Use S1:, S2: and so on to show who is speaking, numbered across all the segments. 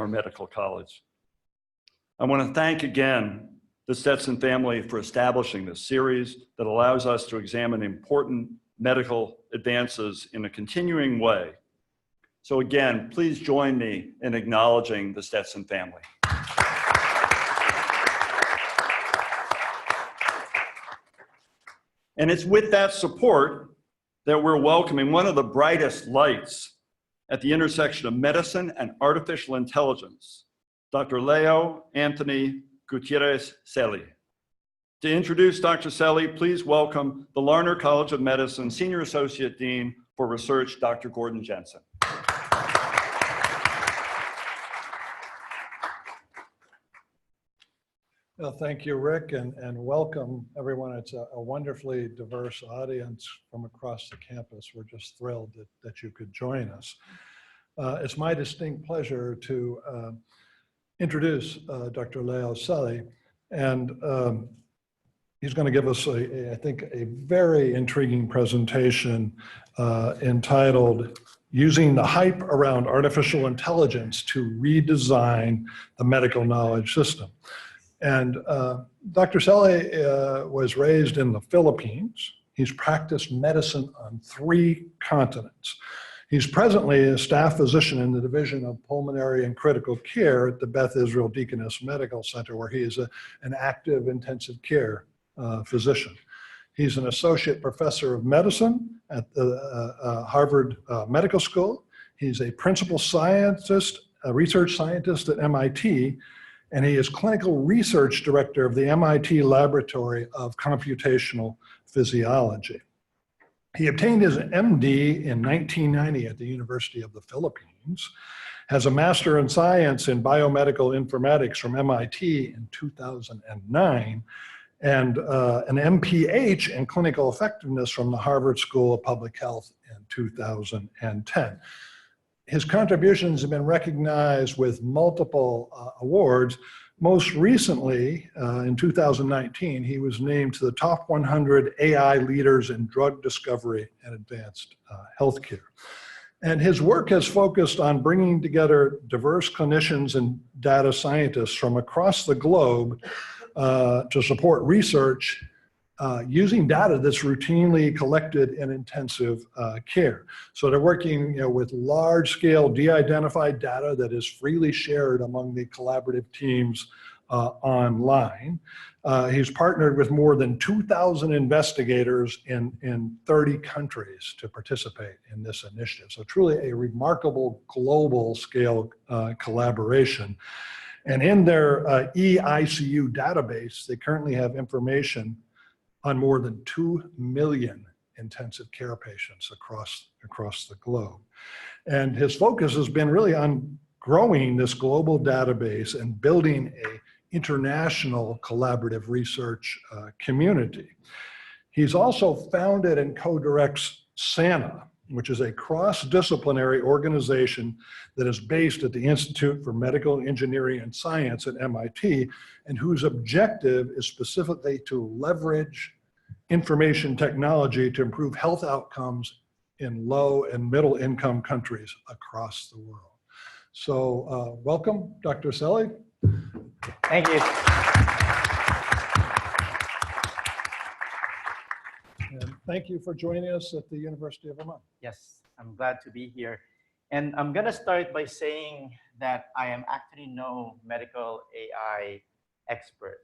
S1: medical college. I want to thank again the Stetson family for establishing this series that allows us to examine important medical advances in a continuing way. So again, please join me in acknowledging the Stetson family. And it's with that support that we're welcoming one of the brightest lights at the intersection of medicine and artificial intelligence, Dr. Leo Anthony Gutierrez Celi. To introduce Dr. Celi, please welcome the Larner College of Medicine Senior Associate Dean for Research, Dr. Gordon Jensen.
S2: Well, thank you, Rick, and welcome everyone. It's a wonderfully diverse audience from across the campus. We're just thrilled that you could join us. It's my distinct pleasure to introduce Dr. Leo Celi, and he's going to give us, I think, a very intriguing presentation entitled Using the Hype Around Artificial Intelligence to Redesign the Medical Knowledge System. And Dr. Celi was raised in the Philippines. He's practiced medicine on 3 continents. He's presently a staff physician in the Division of Pulmonary and Critical Care at the Beth Israel Deaconess Medical Center, where he is an active intensive care physician. He's an associate professor of medicine at the Harvard Medical School. He's a principal scientist, a research scientist at MIT, and he is clinical research director of the MIT Laboratory of Computational Physiology. He obtained his MD in 1990 at the University of the Philippines, has a Master in Science in Biomedical Informatics from MIT in 2009, and an M.P.H. in Clinical Effectiveness from the Harvard School of Public Health in 2010. His contributions have been recognized with multiple awards. Most recently, in 2019, he was named to the top 100 AI leaders in drug discovery and advanced healthcare. And his work has focused on bringing together diverse clinicians and data scientists from across the globe to support research using data that's routinely collected in intensive care. So they're working with large-scale de-identified data that is freely shared among the collaborative teams online. He's partnered with more than 2,000 investigators in 30 countries to participate in this initiative. So truly a remarkable global scale collaboration. And in their eICU database, they currently have information on more than 2 million intensive care patients across the globe. And his focus has been really on growing this global database and building an international collaborative research community. He's also founded and co-directs SANA, which is a cross-disciplinary organization that is based at the Institute for Medical Engineering and Science at MIT, and whose objective is specifically to leverage information technology to improve health outcomes in low and middle income countries across the world. So welcome, Dr. Celi.
S3: Thank you.
S2: And thank you for joining us at the University of Vermont.
S3: Yes, I'm glad to be here. And I'm going to start by saying that I am actually no medical AI expert.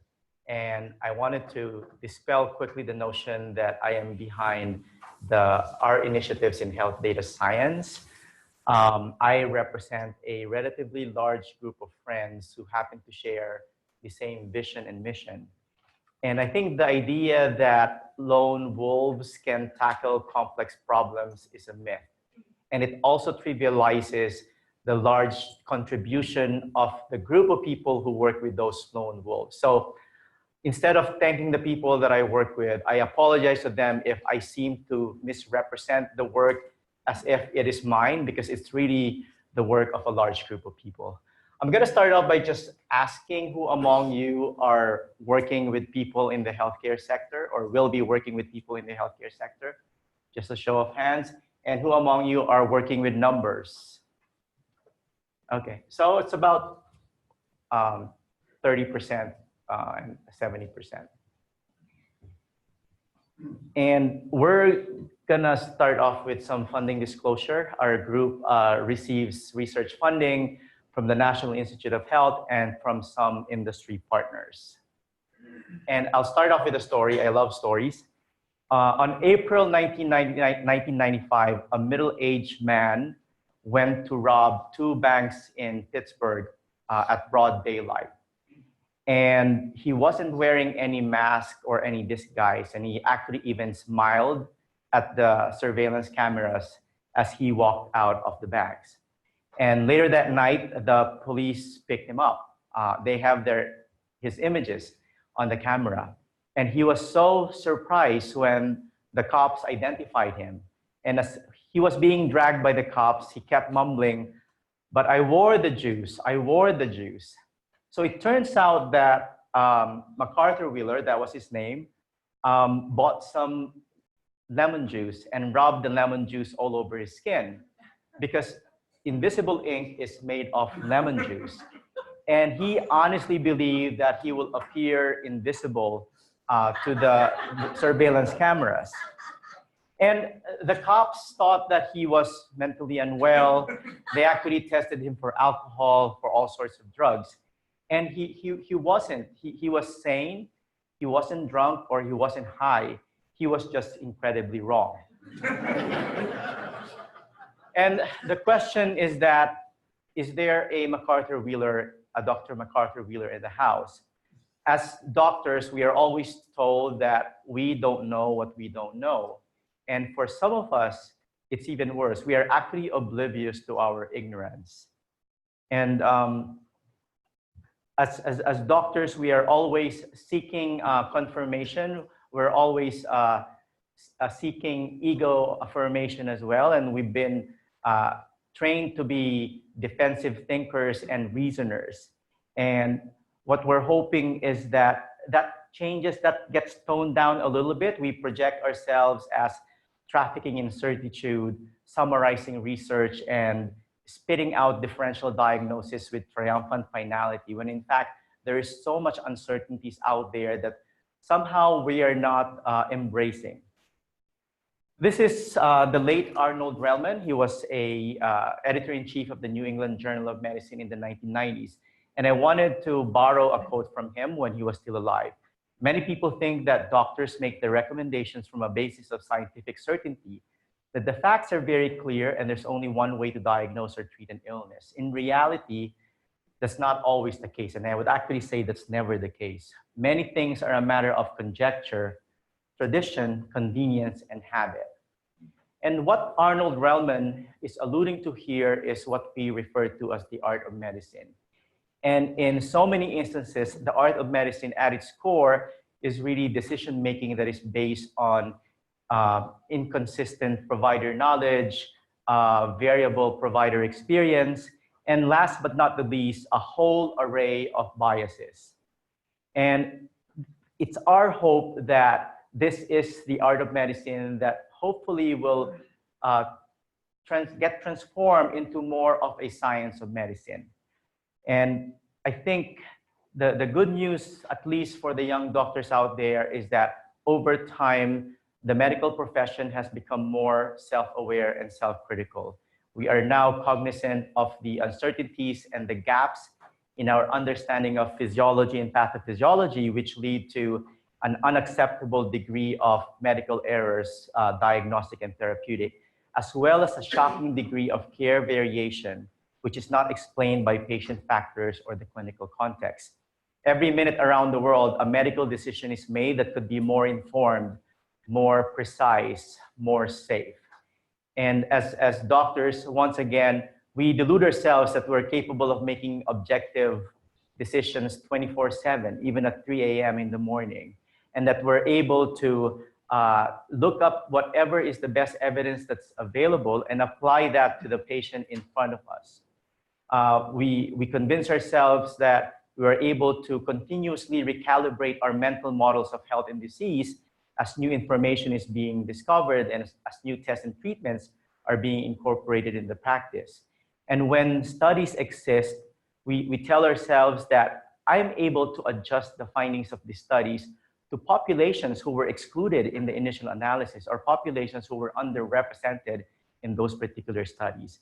S3: And I wanted to dispel quickly the notion that I am behind our initiatives in health data science. I represent a relatively large group of friends who happen to share the same vision and mission. And I think the idea that lone wolves can tackle complex problems is a myth. And it also trivializes the large contribution of the group of people who work with those lone wolves. So instead of thanking the people that I work with, I apologize to them if I seem to misrepresent the work as if it is mine, because it's really the work of a large group of people. I'm going to start off by just asking who among you are working with people in the healthcare sector or will be working with people in the healthcare sector. Just a show of hands. And who among you are working with numbers? Okay, so it's about 30% and 70%. And we're gonna start off with some funding disclosure. Our group receives research funding from the National Institute of Health and from some industry partners. And I'll start off with a story. I love stories. On April 1995, a middle-aged man went to rob 2 banks in Pittsburgh at broad daylight. And he wasn't wearing any mask or any disguise, and he actually even smiled at the surveillance cameras as he walked out of the banks. And later that night, the police picked him up. They have his images on the camera. And he was so surprised when the cops identified him. And as he was being dragged by the cops, he kept mumbling, "But I wore the juice, I wore the juice." So it turns out that MacArthur Wheeler, that was his name, bought some lemon juice and rubbed the lemon juice all over his skin because invisible ink is made of lemon juice. And he honestly believed that he will appear invisible to the surveillance cameras. And the cops thought that he was mentally unwell. They actually tested him for alcohol, for all sorts of drugs. And he wasn't. He was sane. He wasn't drunk or he wasn't high. He was just incredibly wrong. And the question is that, is there a MacArthur Wheeler, a Dr. MacArthur Wheeler in the house? As doctors, we are always told that we don't know what we don't know. And for some of us, it's even worse. We are actually oblivious to our ignorance. And as doctors, we are always seeking confirmation. We're always seeking ego affirmation as well. And we've been trained to be defensive thinkers and reasoners. And what we're hoping is that changes, that gets toned down a little bit. We project ourselves as trafficking in certitude, summarizing research, and spitting out differential diagnosis with triumphant finality, when in fact, there is so much uncertainties out there that somehow we are not embracing. This is the late Arnold Relman. He was a editor-in-chief of the New England Journal of Medicine in the 1990s. And I wanted to borrow a quote from him when he was still alive. Many people think that doctors make the recommendations from a basis of scientific certainty, that the facts are very clear and there's only one way to diagnose or treat an illness. In reality, that's not always the case. And I would actually say that's never the case. Many things are a matter of conjecture, tradition, convenience, and habit. And what Arnold Relman is alluding to here is what we refer to as the art of medicine. And in so many instances, the art of medicine at its core is really decision-making that is based on inconsistent provider knowledge, variable provider experience, and last but not the least, a whole array of biases. And it's our hope that this is the art of medicine that hopefully will get transformed into more of a science of medicine. And I think the good news, at least for the young doctors out there, is that over time, the medical profession has become more self-aware and self-critical. We are now cognizant of the uncertainties and the gaps in our understanding of physiology and pathophysiology, which lead to an unacceptable degree of medical errors, diagnostic and therapeutic, as well as a shocking degree of care variation, which is not explained by patient factors or the clinical context. Every minute around the world, a medical decision is made that could be more informed, more precise, more safe. And as doctors, once again, we delude ourselves that we're capable of making objective decisions 24/7, even at 3 a.m. in the morning, and that we're able to look up whatever is the best evidence that's available and apply that to the patient in front of us. We convince ourselves that we are able to continuously recalibrate our mental models of health and disease as new information is being discovered and as new tests and treatments are being incorporated in the practice. And when studies exist, we tell ourselves that I'm able to adjust the findings of these studies to populations who were excluded in the initial analysis or populations who were underrepresented in those particular studies.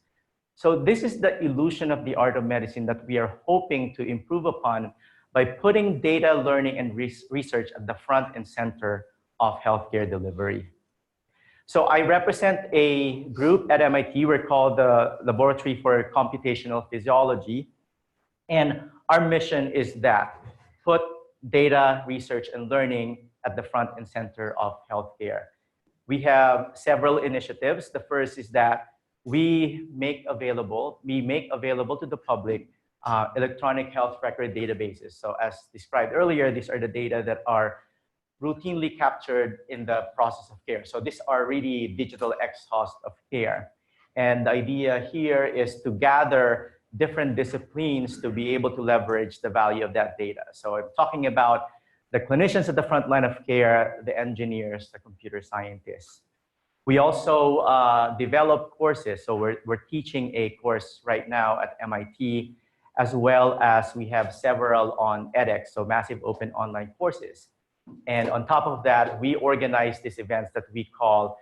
S3: So this is the illusion of the art of medicine that we are hoping to improve upon by putting data, learning, and research at the front and center of healthcare delivery. So I represent a group at MIT. We're called the Laboratory for Computational Physiology. And our mission is that put data, research, and learning at the front and center of healthcare. We have several initiatives. The first is that we make available to the public electronic health record databases. So as described earlier, these are the data that are routinely captured in the process of care. So these are really digital exhaust of care. And the idea here is to gather different disciplines to be able to leverage the value of that data. So I'm talking about the clinicians at the front line of care, the engineers, the computer scientists. We also develop courses. So we're teaching a course right now at MIT, as well as we have several on edX, so massive open online courses. And on top of that, we organize these events that we call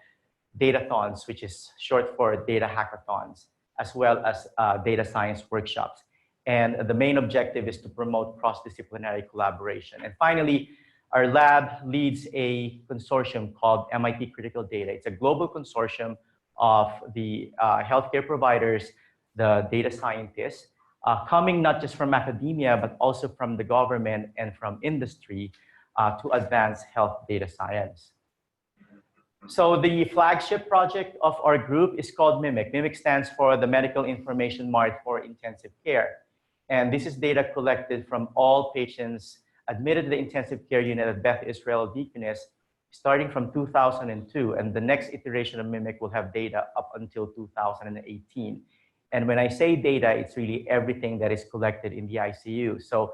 S3: Datathons, which is short for data hackathons, as well as data science workshops. And the main objective is to promote cross-disciplinary collaboration. And finally, our lab leads a consortium called MIT Critical Data. It's a global consortium of the healthcare providers, the data scientists, coming not just from academia, but also from the government and from industry to advance health data science. So the flagship project of our group is called MIMIC. MIMIC stands for the Medical Information Mart for Intensive Care. And this is data collected from all patients admitted to the intensive care unit at Beth Israel Deaconess starting from 2002. And the next iteration of MIMIC will have data up until 2018. And when I say data, it's really everything that is collected in the ICU. So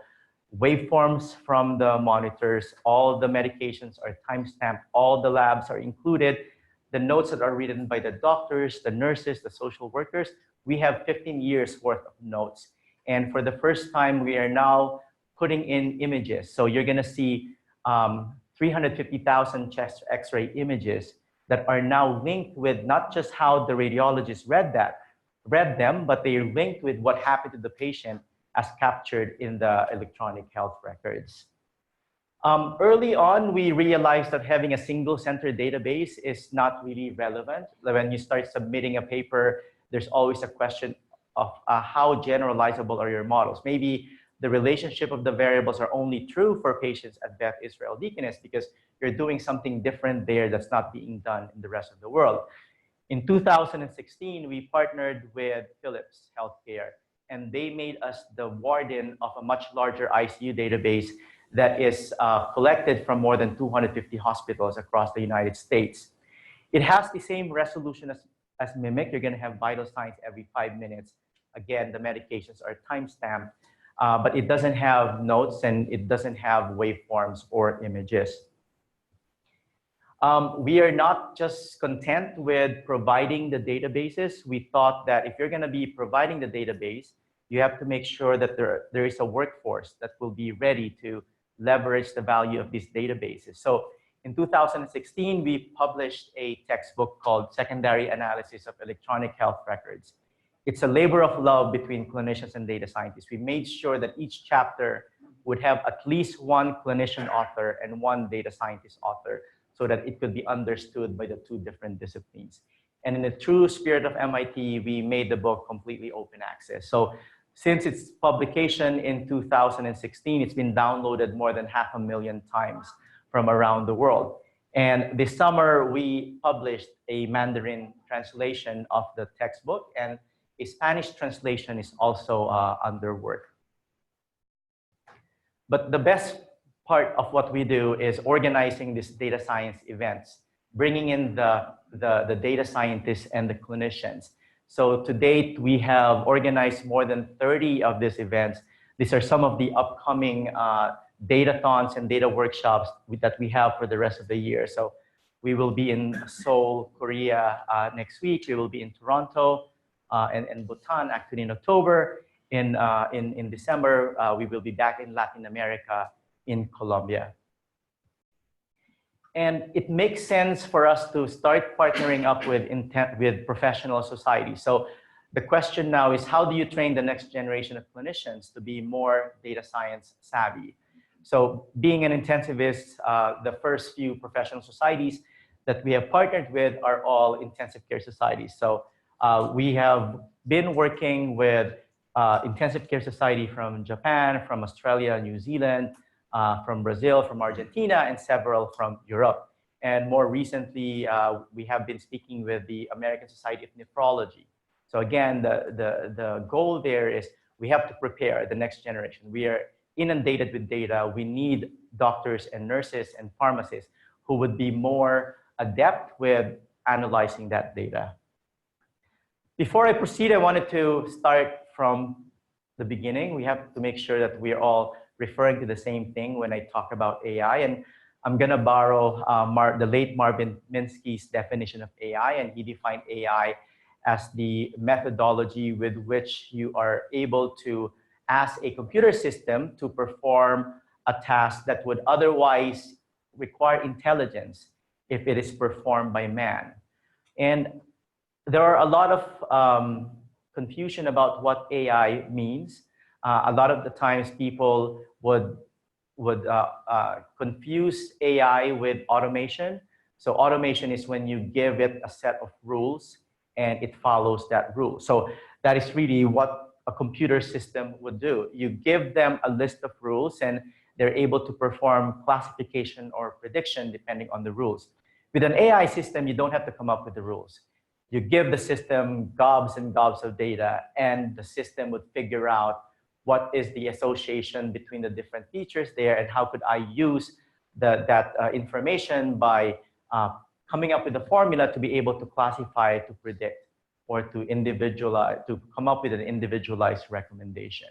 S3: waveforms from the monitors, all the medications are timestamped, all the labs are included, the notes that are written by the doctors, the nurses, the social workers, we have 15 years worth of notes. And for the first time, we are now putting in images. So you're gonna see 350,000 chest x-ray images that are now linked with not just how the radiologist read them, but they are linked with what happened to the patient as captured in the electronic health records. Early on, we realized that having a single center database is not really relevant. When you start submitting a paper, there's always a question of how generalizable are your models. Maybe the relationship of the variables are only true for patients at Beth Israel Deaconess because you're doing something different there that's not being done in the rest of the world. In 2016, we partnered with Philips Healthcare, and they made us the warden of a much larger ICU database that is collected from more than 250 hospitals across the United States. It has the same resolution as MIMIC. You're gonna have vital signs every 5 minutes. Again, the medications are time-stamped, but it doesn't have notes and it doesn't have waveforms or images. We are not just content with providing the databases. We thought that if you're gonna be providing the database, you have to make sure that there is a workforce that will be ready to leverage the value of these databases. So in 2016, we published a textbook called Secondary Analysis of Electronic Health Records. It's a labor of love between clinicians and data scientists. We made sure that each chapter would have at least one clinician author and one data scientist author so that it could be understood by the two different disciplines. And in the true spirit of MIT, we made the book completely open access. So since its publication in 2016, it's been downloaded more than 500,000 times from around the world. And this summer, we published a Mandarin translation of the textbook, and a Spanish translation is also under work. But the best part of what we do is organizing these data science events, bringing in the data scientists and the clinicians. So to date, we have organized more than 30 of these events. These are some of the upcoming datathons and data workshops that we have for the rest of the year. So we will be in Seoul, Korea next week. We will be in Toronto. and Bhutan actually in October. In December, we will be back in Latin America in Colombia. And it makes sense for us to start partnering up with professional societies. So the question now is, how do you train the next generation of clinicians to be more data science savvy? So being an intensivist, the first few professional societies that we have partnered with are all intensive care societies. So we have been working with intensive care society from Japan, from Australia, New Zealand, from Brazil, from Argentina, and several from Europe. And more recently, we have been speaking with the American Society of Nephrology. So again, the goal there is we have to prepare the next generation. We are inundated with data. We need doctors and nurses and pharmacists who would be more adept with analyzing that data. Before I proceed, I wanted to start from the beginning. We have to make sure that we're all referring to the same thing when I talk about AI. And I'm going to borrow the late Marvin Minsky's definition of AI, and he defined AI as the methodology with which you are able to ask a computer system to perform a task that would otherwise require intelligence if it is performed by man. And there are a lot of confusion about what AI means. A lot of the times people would confuse AI with automation. So automation is when you give it a set of rules and it follows that rule. So that is really what a computer system would do. You give them a list of rules and they're able to perform classification or prediction depending on the rules. With an AI system, you don't have to come up with the rules. You give the system gobs and gobs of data, and the system would figure out what is the association between the different features there, and how could I use that information by coming up with a formula to be able to classify, to predict, or to individualize, to come up with an individualized recommendation.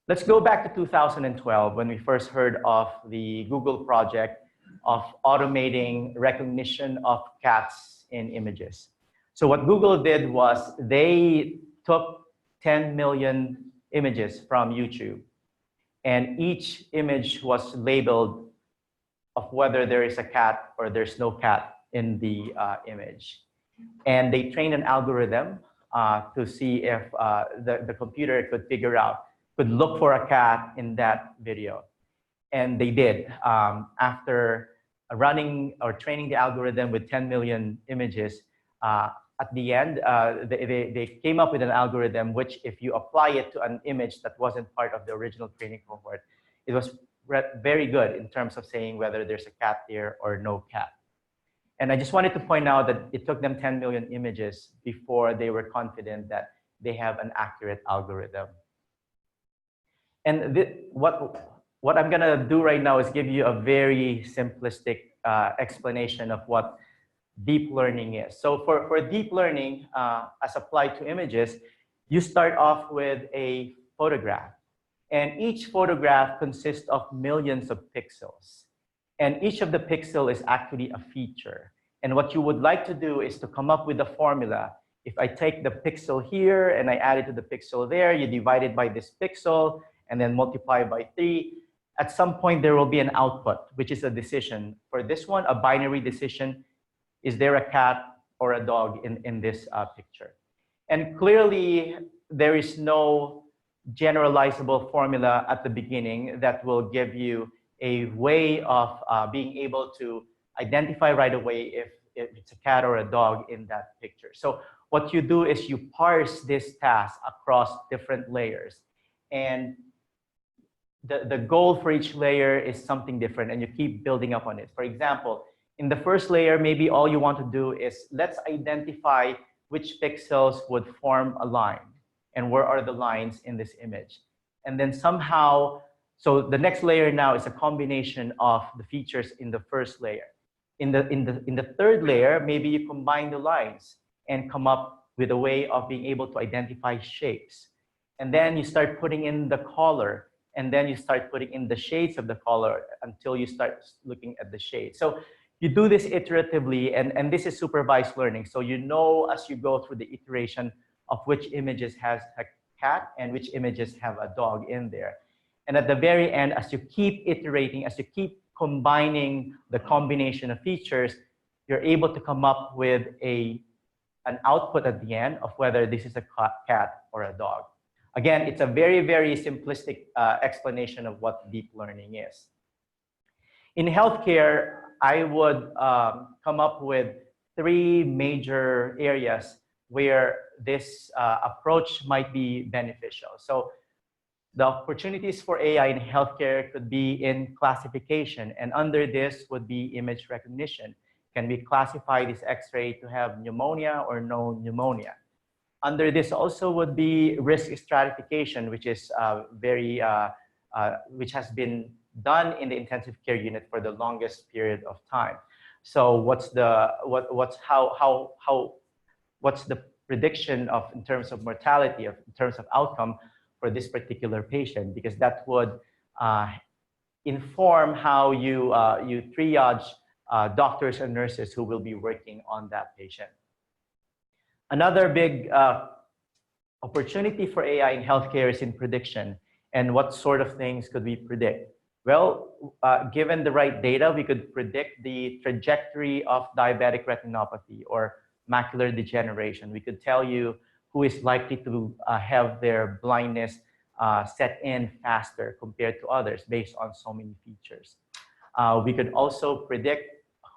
S3: Let's go back to 2012 when we first heard of the Google project of automating recognition of cats in images. So what Google did was they took 10 million images from YouTube, and each image was labeled of whether there is a cat or there's no cat in the image. And they trained an algorithm to see if the computer could figure out, could look for a cat in that video. And they did. After running or training the algorithm with 10 million images, at the end, they came up with an algorithm which, if you apply it to an image that wasn't part of the original training cohort, it was very good in terms of saying whether there's a cat there or no cat. And I just wanted to point out that it took them 10 million images before they were confident that they have an accurate algorithm. And what I'm going to do right now is give you a very simplistic explanation of what deep learning is. So for deep learning, as applied to images, you start off with a photograph. And each photograph consists of millions of pixels. And each of the pixel is actually a feature. And what you would like to do is to come up with a formula. If I take the pixel here and I add it to the pixel there, you divide it by this pixel and then multiply by 3. At some point, there will be an output, which is a decision. For this one, a binary decision. Is there a cat or a dog in this picture? And clearly, there is no generalizable formula at the beginning that will give you a way of being able to identify right away if it's a cat or a dog in that picture. So what you do is you parse this task across different layers. And the goal for each layer is something different, and you keep building up on it. For example, in the first layer, maybe all you want to do is let's identify which pixels would form a line and where are the lines in this image. And then somehow, so the next layer now is a combination of the features in the first layer. In the third layer, maybe you combine the lines and come up with a way of being able to identify shapes. And then you start putting in the color, and then you start putting in the shades of the color until you start looking at the shades. So You do this iteratively, and this is supervised learning. So you know as you go through the iteration of which images has a cat and which images have a dog in there. And at the very end, as you keep iterating, as you keep combining the combination of features, you're able to come up with an output at the end of whether this is a cat or a dog. Again, it's a very, very simplistic explanation of what deep learning is. In healthcare, I would come up with 3 major areas where this approach might be beneficial. So the opportunities for AI in healthcare could be in classification, and under this would be image recognition. Can we classify this X-ray to have pneumonia or no pneumonia? Under this also would be risk stratification, which is which has been done in the intensive care unit for the longest period of time. So what's the prediction of in terms of mortality, in terms of outcome for this particular patient? Because that would inform how you triage doctors and nurses who will be working on that patient. Another big opportunity for AI in healthcare is in prediction. And what sort of things could we predict? Well, given the right data, we could predict the trajectory of diabetic retinopathy or macular degeneration. We could tell you who is likely to have their blindness set in faster compared to others based on so many features. We could also predict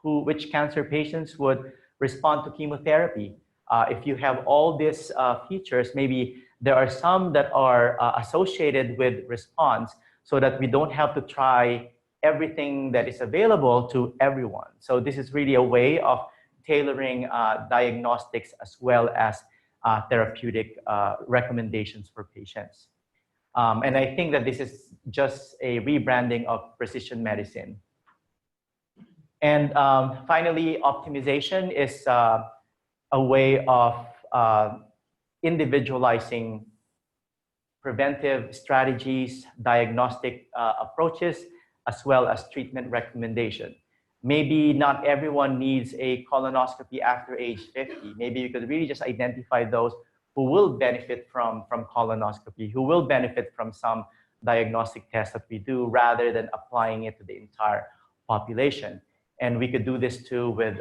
S3: which cancer patients would respond to chemotherapy. If you have all these features, maybe there are some that are associated with response so that we don't have to try everything that is available to everyone. So this is really a way of tailoring diagnostics as well as therapeutic recommendations for patients. And I think that this is just a rebranding of precision medicine. And finally, optimization is a way of individualizing preventive strategies, diagnostic approaches, as well as treatment recommendation. Maybe not everyone needs a colonoscopy after age 50. Maybe you could really just identify those who will benefit from colonoscopy, who will benefit from some diagnostic tests that we do rather than applying it to the entire population. And we could do this too with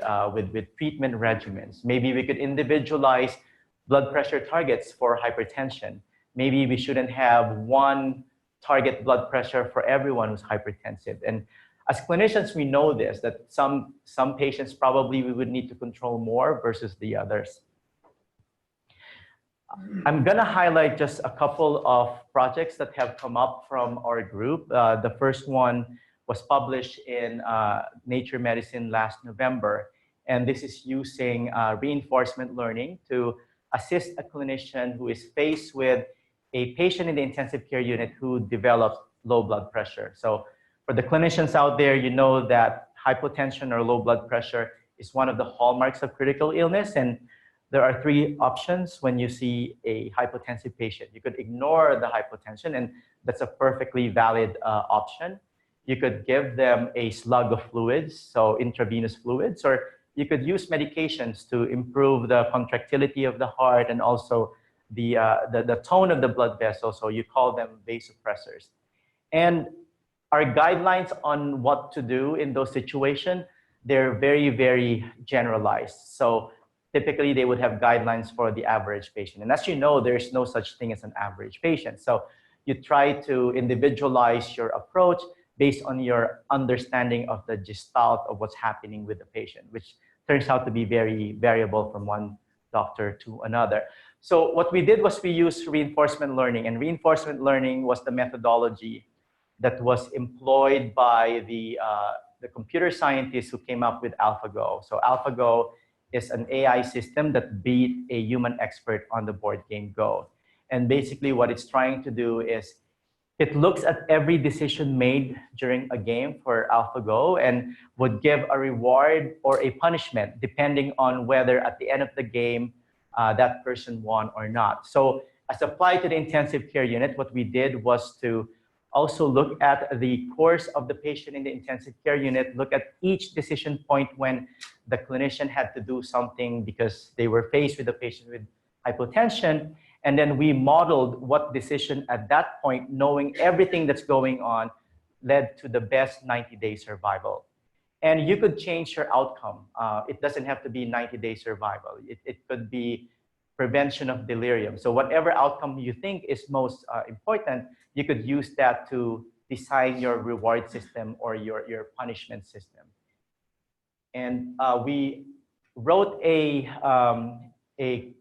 S3: treatment regimens. Maybe we could individualize blood pressure targets for hypertension. Maybe we shouldn't have one target blood pressure for everyone who's hypertensive. And as clinicians, we know this, that some patients probably we would need to control more versus the others. I'm gonna highlight just a couple of projects that have come up from our group. The first one was published in Nature Medicine last November. And this is using reinforcement learning to assist a clinician who is faced with a patient in the intensive care unit who develops low blood pressure. So for the clinicians out there, you know that hypotension or low blood pressure is one of the hallmarks of critical illness. And there are 3 options when you see a hypotensive patient. You could ignore the hypotension, and that's a perfectly valid option. You could give them a slug of fluids, so intravenous fluids, or you could use medications to improve the contractility of the heart and also the tone of the blood vessel, so you call them vasopressors. And our guidelines on what to do in those situations, they're very, very generalized. So typically they would have guidelines for the average patient. And as you know, there's no such thing as an average patient. So you try to individualize your approach based on your understanding of the gestalt of what's happening with the patient, which turns out to be very variable from one doctor to another. So what we did was we used reinforcement learning, and reinforcement learning was the methodology that was employed by the computer scientists who came up with AlphaGo. So AlphaGo is an AI system that beat a human expert on the board game Go. And basically what it's trying to do is it looks at every decision made during a game for AlphaGo and would give a reward or a punishment depending on whether at the end of the game that person won or not. So as applied to the intensive care unit, what we did was to Also look at the course of the patient in the intensive care unit, look at each decision point when the clinician had to do something because they were faced with a patient with hypotension. And then we modeled what decision at that point, knowing everything that's going on, led to the best 90-day survival. And you could change your outcome. It doesn't have to be 90-day survival. It could be prevention of delirium. So whatever outcome you think is most important, you could use that to design your reward system or your punishment system. And we wrote a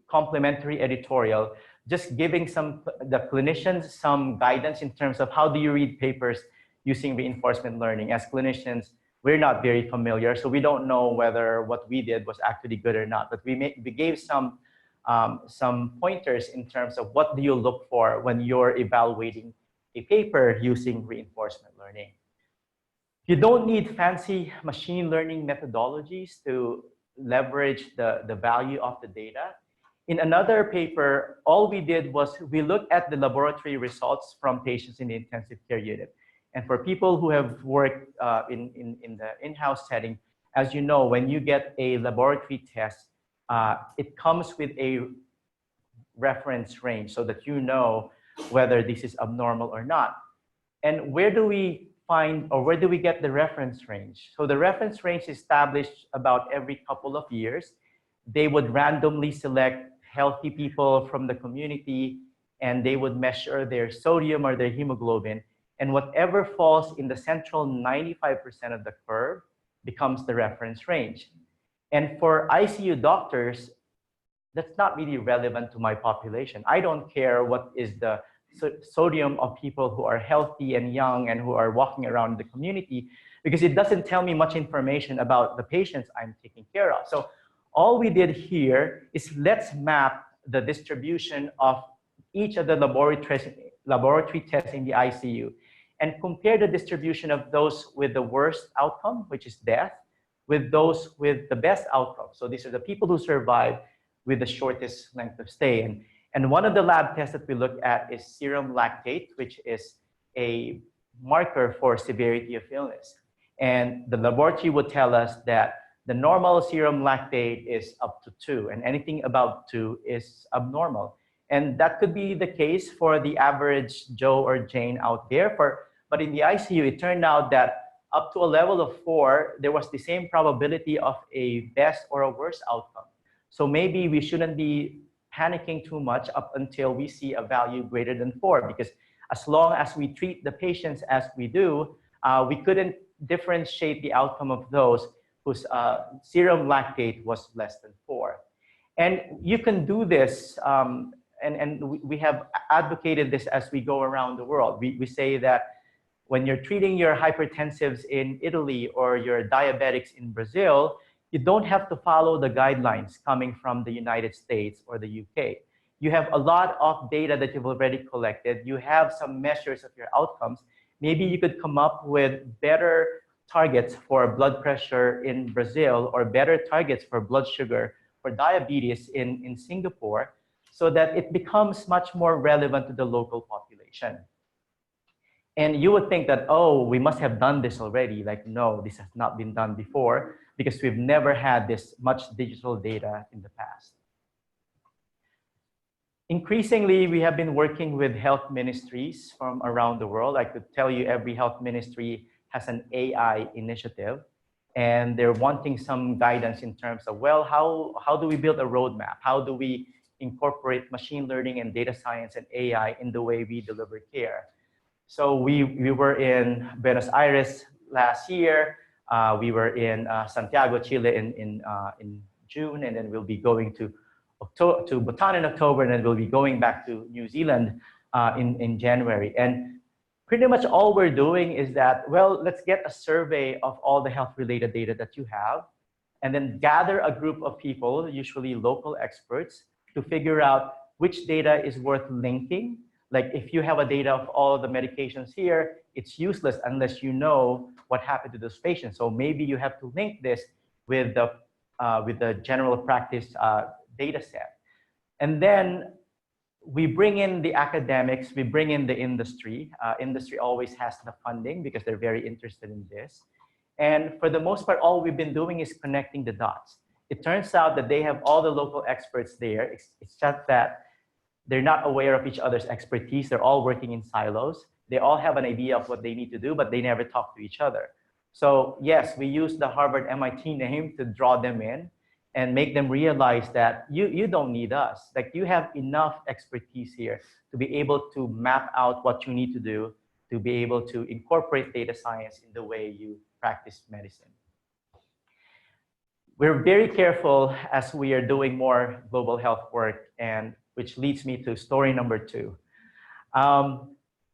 S3: complimentary editorial, just giving the clinicians some guidance in terms of how do you read papers using reinforcement learning. As clinicians, we're not very familiar, so we don't know whether what we did was actually good or not. But we gave some pointers in terms of what do you look for when you're evaluating a paper using reinforcement learning. You don't need fancy machine learning methodologies to leverage the value of the data. In another paper, all we did was we looked at the laboratory results from patients in the intensive care unit. And for people who have worked in the in-house setting, as you know, when you get a laboratory test, it comes with a reference range so that you know whether this is abnormal or not. And where do we find, or where do we get the reference range? So the reference range is established about every couple of years. They would randomly select healthy people from the community, and they would measure their sodium or their hemoglobin. And whatever falls in the central 95% of the curve becomes the reference range. And for ICU doctors, that's not really relevant to my population. I don't care what is the sodium of people who are healthy and young and who are walking around the community, because it doesn't tell me much information about the patients I'm taking care of. So all we did here is let's map the distribution of each of the laboratory tests in the ICU and compare the distribution of those with the worst outcome, which is death, with those with the best outcome. So these are the people who survive with the shortest length of stay. And one of the lab tests that we look at is serum lactate, which is a marker for severity of illness. And the laboratory would tell us that the normal serum lactate is up to 2, and anything above 2 is abnormal. And that could be the case for the average Joe or Jane out there. But in the ICU, it turned out that up to a level of 4, there was the same probability of a best or a worse outcome. So maybe we shouldn't be panicking too much up until we see a value greater than 4, because as long as we treat the patients as we do, we couldn't differentiate the outcome of those whose serum lactate was less than 4. And you can do this, and we have advocated this as we go around the world. We say that when you're treating your hypertensives in Italy or your diabetics in Brazil, you don't have to follow the guidelines coming from the United States or the UK. You have a lot of data that you've already collected. You have some measures of your outcomes. Maybe you could come up with better targets for blood pressure in Brazil or better targets for blood sugar for diabetes in Singapore, so that it becomes much more relevant to the local population. And you would think that, oh, we must have done this already. Like, no, this has not been done before, because we've never had this much digital data in the past. Increasingly, we have been working with health ministries from around the world. I could tell you every health ministry has an AI initiative, and they're wanting some guidance in terms of, well, how do we build a roadmap? How do we incorporate machine learning and data science and AI in the way we deliver care? So we were in Buenos Aires last year. We were in Santiago, Chile in June, and then we'll be going to Bhutan in October, and then we'll be going back to New Zealand in January. And pretty much all we're doing is that, well, let's get a survey of all the health-related data that you have, and then gather a group of people, usually local experts, to figure out which data is worth linking. Like if you have a data of all the medications here, it's useless unless you know what happened to those patients. So maybe you have to link this with the general practice data set. And then we bring in the academics, we bring in the industry. Industry always has the funding because they're very interested in this. And for the most part, all we've been doing is connecting the dots. It turns out that they have all the local experts there. It's just that they're not aware of each other's expertise. They're all working in silos. They all have an idea of what they need to do, but they never talk to each other. So yes, we use the Harvard MIT name to draw them in and make them realize that you don't need us. Like, you have enough expertise here to be able to map out what you need to do to be able to incorporate data science in the way you practice medicine. We're very careful as we are doing more global health work, and which leads me to story number 2.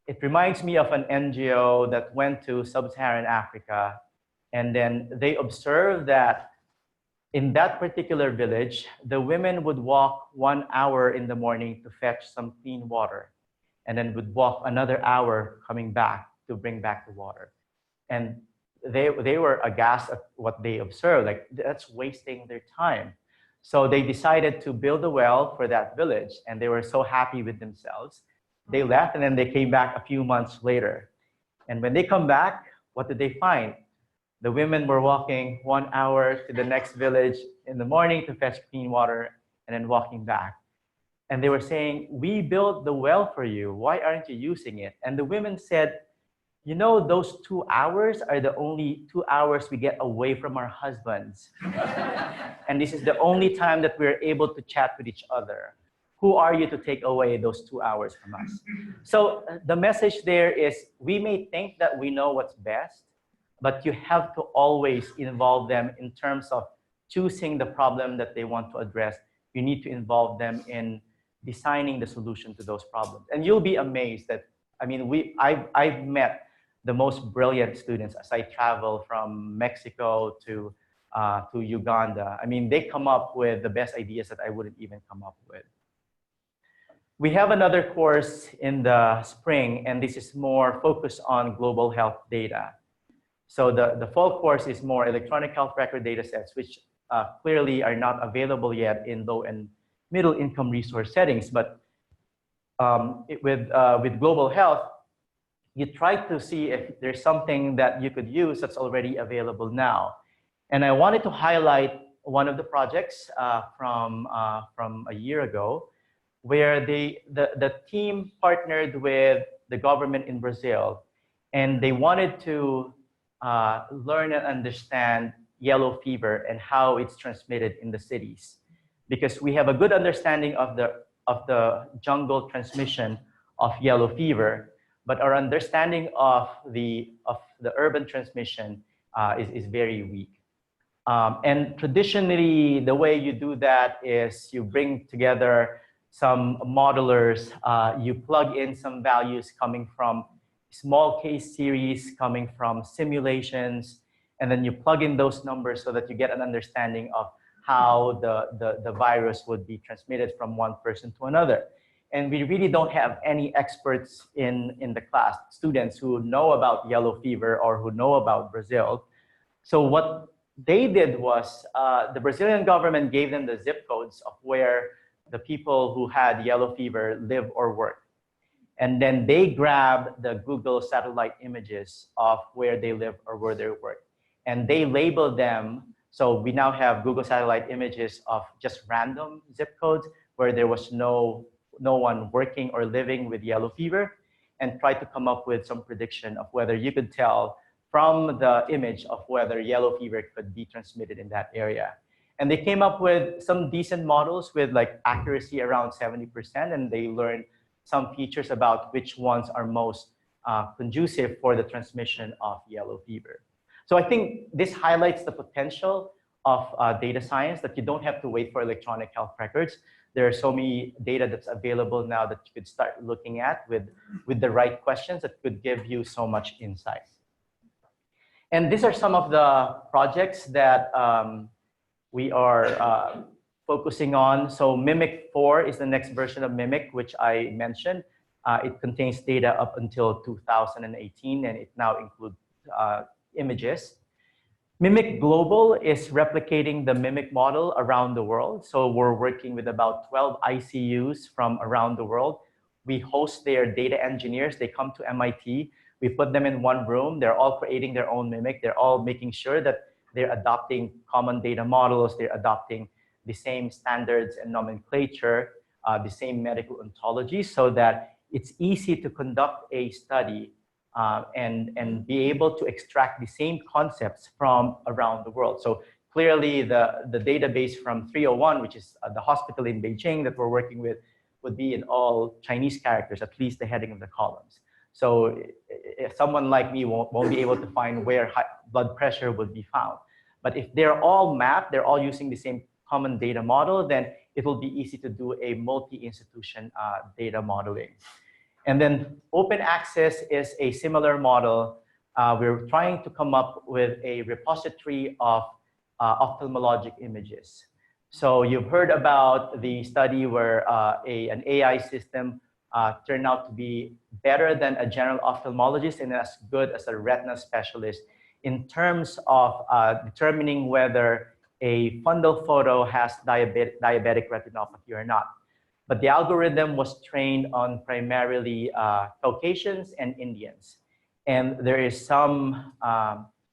S3: It reminds me of an NGO that went to Sub-Saharan Africa, and then they observed that in that particular village, the women would walk 1 hour in the morning to fetch some clean water, and then would walk another hour coming back to bring back the water. And they were aghast at what they observed, like, that's wasting their time. So they decided to build a well for that village, and they were so happy with themselves. They left, and then they came back a few months later. And when they come back, what did they find? The women were walking 1 hour to the next village in the morning to fetch clean water and then walking back. And they were saying, we built the well for you. Why aren't you using it? And the women said, you know, those 2 hours are the only 2 hours we get away from our husbands. And this is the only time that we're able to chat with each other. Who are you to take away those 2 hours from us? So the message there is, we may think that we know what's best, but you have to always involve them in terms of choosing the problem that they want to address. You need to involve them in designing the solution to those problems. And you'll be amazed that, I mean, I've met the most brilliant students as I travel from Mexico to Uganda. I mean, they come up with the best ideas that I wouldn't even come up with. We have another course in the spring, and this is more focused on global health data. So the fall course is more electronic health record data sets, which clearly are not available yet in low and middle income resource settings. But with global health, you try to see if there's something that you could use that's already available now. And I wanted to highlight one of the projects from a year ago, where the team partnered with the government in Brazil, and they wanted to learn and understand yellow fever and how it's transmitted in the cities. Because we have a good understanding of the jungle transmission of yellow fever, but our understanding of the urban transmission is very weak. And traditionally, the way you do that is you bring together some modelers, you plug in some values coming from small case series, coming from simulations, and then you plug in those numbers so that you get an understanding of how the virus would be transmitted from one person to another. And we really don't have any experts in the class, students who know about yellow fever or who know about Brazil. So what they did was the Brazilian government gave them the zip codes of where the people who had yellow fever live or work. And then they grabbed the Google satellite images of where they live or where they work. And they labeled them. So we now have Google satellite images of just random zip codes where there was no one working or living with yellow fever, and try to come up with some prediction of whether you could tell from the image of whether yellow fever could be transmitted in that area. And they came up with some decent models with like accuracy around 70%, and they learned some features about which ones are most conducive for the transmission of yellow fever. So I think this highlights the potential of data science, that you don't have to wait for electronic health records. There are so many data that's available now that you could start looking at with the right questions that could give you so much insight. And these are some of the projects that we are focusing on. So Mimic 4 is the next version of Mimic, which I mentioned. It contains data up until 2018, and it now includes images. Mimic Global is replicating the Mimic model around the world. So we're working with about 12 ICUs from around the world. We host their data engineers. They come to MIT. We put them in one room. They're all creating their own Mimic. They're all making sure that they're adopting common data models. They're adopting the same standards and nomenclature, the same medical ontology, so that it's easy to conduct a study and be able to extract the same concepts from around the world. So clearly the database from 301, which is the hospital in Beijing that we're working with, would be in all Chinese characters, at least the heading of the columns. So if someone like me won't be able to find where blood pressure would be found. But if they're all mapped, they're all using the same common data model, then it will be easy to do a multi-institution data modeling. And then open access is a similar model. We're trying to come up with a repository of ophthalmologic images. So you've heard about the study where an AI system turned out to be better than a general ophthalmologist and as good as a retina specialist in terms of determining whether a fundal photo has diabetic retinopathy or not. But the algorithm was trained on primarily Caucasians and Indians. And there is some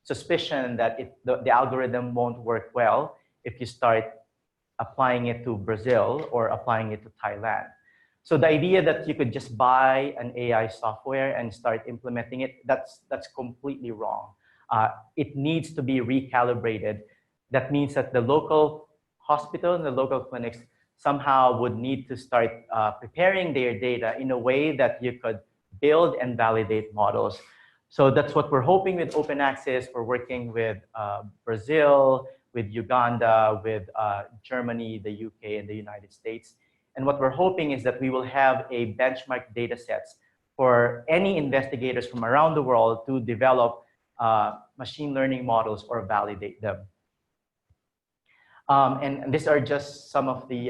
S3: suspicion that the algorithm won't work well if you start applying it to Brazil or applying it to Thailand. So the idea that you could just buy an AI software and start implementing it, that's completely wrong. It needs to be recalibrated. That means that the local hospital and the local clinics somehow would need to start preparing their data in a way that you could build and validate models. So that's what we're hoping with open access. We're working with Brazil, with Uganda, with Germany, the UK, and the United States. And what we're hoping is that we will have a benchmark data sets for any investigators from around the world to develop machine learning models or validate them. And these are just some of the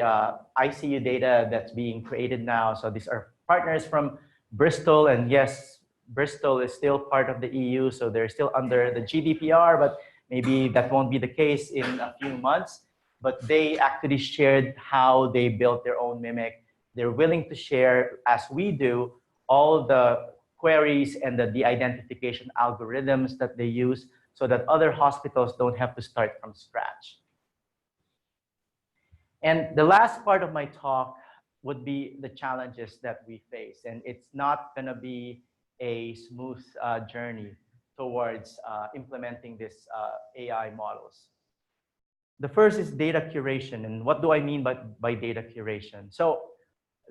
S3: ICU data that's being created now. So these are partners from Bristol, and yes, Bristol is still part of the EU, so they're still under the GDPR, but maybe that won't be the case in a few months. But they actually shared how they built their own Mimic. They're willing to share, as we do, all the queries and the de-identification algorithms that they use so that other hospitals don't have to start from scratch. And the last part of my talk would be the challenges that we face. And it's not going to be a smooth journey towards implementing these AI models. The first is data curation. And what do I mean by data curation? So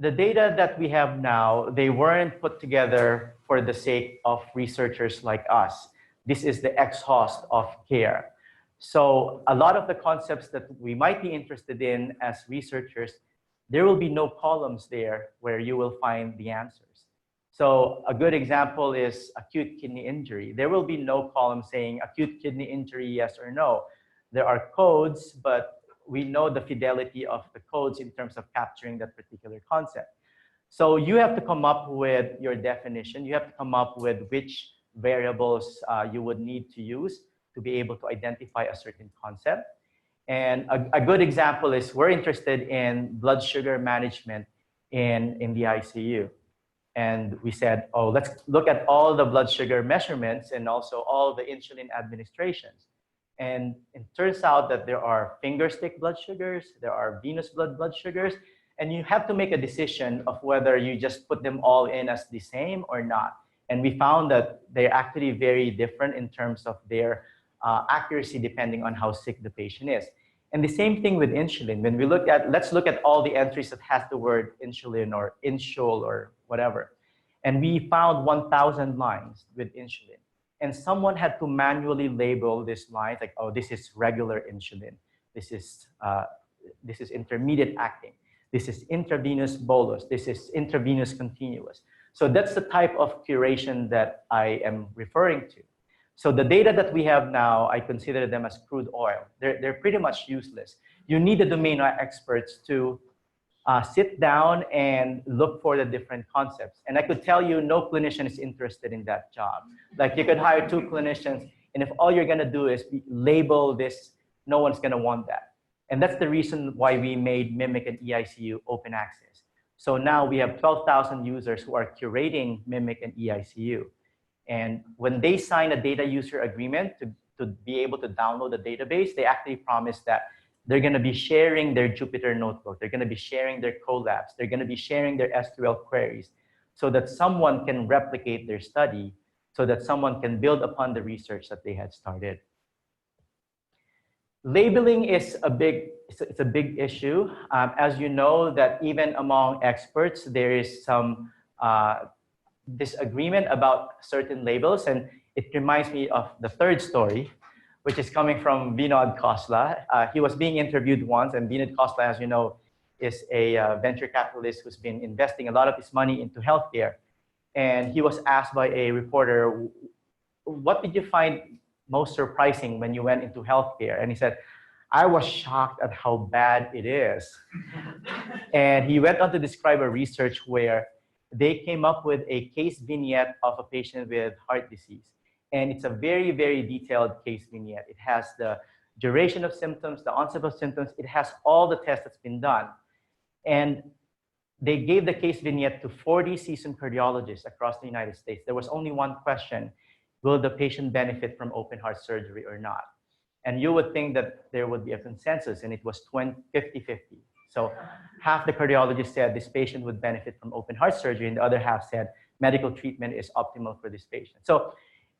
S3: the data that we have now, they weren't put together for the sake of researchers like us. This is the ex-host of care. So a lot of the concepts that we might be interested in as researchers, there will be no columns there where you will find the answers. So a good example is acute kidney injury. There will be no column saying acute kidney injury, yes or no. There are codes, but we know the fidelity of the codes in terms of capturing that particular concept. So you have to come up with your definition. You have to come up with which variables you would need to use to be able to identify a certain concept. And a good example is we're interested in blood sugar management in the ICU. And we said, oh, let's look at all the blood sugar measurements and also all the insulin administrations. And it turns out that there are finger stick blood sugars, there are venous blood sugars, and you have to make a decision of whether you just put them all in as the same or not. And we found that they're actually very different in terms of their accuracy depending on how sick the patient is. And the same thing with insulin. When we look at, let's look at all the entries that has the word insulin or insul or whatever. And we found 1,000 lines with insulin. And someone had to manually label these lines like, oh, this is regular insulin. This is intermediate acting. This is intravenous bolus. This is intravenous continuous. So that's the type of curation that I am referring to. So the data that we have now, I consider them as crude oil. They're pretty much useless. You need the domain experts to sit down and look for the different concepts. And I could tell you no clinician is interested in that job. Like you could hire 2 clinicians And if all you're gonna do is label this, no one's gonna want that. And that's the reason why we made Mimic and EICU open access. So now we have 12,000 users who are curating Mimic and EICU. And when they sign a data user agreement to be able to download the database, they actually promise that they're gonna be sharing their Jupyter notebook, they're gonna be sharing their Colabs, they're gonna be sharing their SQL queries so that someone can replicate their study, so that someone can build upon the research that they had started. Labeling is a big issue. As you know, that even among experts, there is some disagreement about certain labels. And it reminds me of the third story, which is coming from Vinod Khosla. He was being interviewed once, and Vinod Khosla, as you know, is a venture capitalist who's been investing a lot of his money into healthcare. And he was asked by a reporter, what did you find most surprising when you went into healthcare? And he said, I was shocked at how bad it is. And he went on to describe a research where they came up with a case vignette of a patient with heart disease. And it's a very, very detailed case vignette. It has the duration of symptoms, the onset of symptoms. It has all the tests that's been done. And they gave the case vignette to 40 seasoned cardiologists across the United States. There was only one question: will the patient benefit from open heart surgery or not? And you would think that there would be a consensus, and it was 50-50. So half the cardiologists said this patient would benefit from open heart surgery, and the other half said medical treatment is optimal for this patient. So